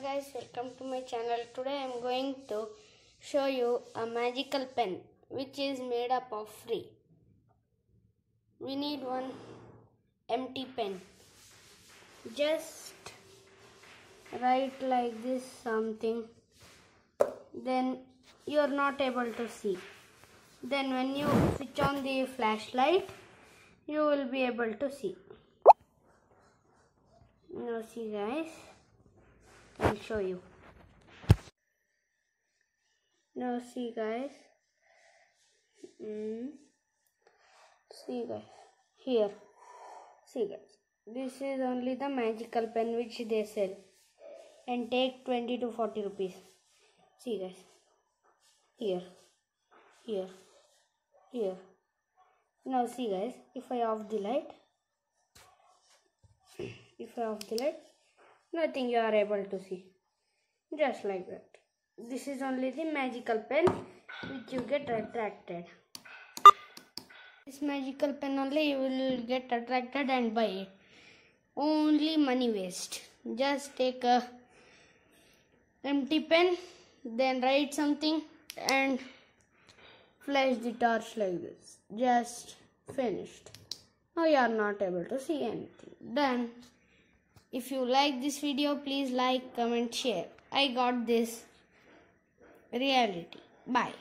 guys, welcome to my channel. Today I am going to show you a magical pen which is made up of free. We need one empty pen. Just write like this something, then you are not able to see. Then when you switch on the flashlight, you will be able to see. Now see guys, I'll show you. Now see guys, see guys, here, see guys, this is only the magical pen which they sell and take 20 to 40 rupees. See guys, here, here, here. Now see guys, if I off the light, nothing you are able to see. Just like that. This is only the magical pen which you get attracted. This magical pen only you will get attracted and buy it. Only money waste. Just take a empty pen, then write something and flash the torch like this. Just finished. Now you are not able to see anything. Done. If you like this video, please like, comment, share. I got this reality. Bye.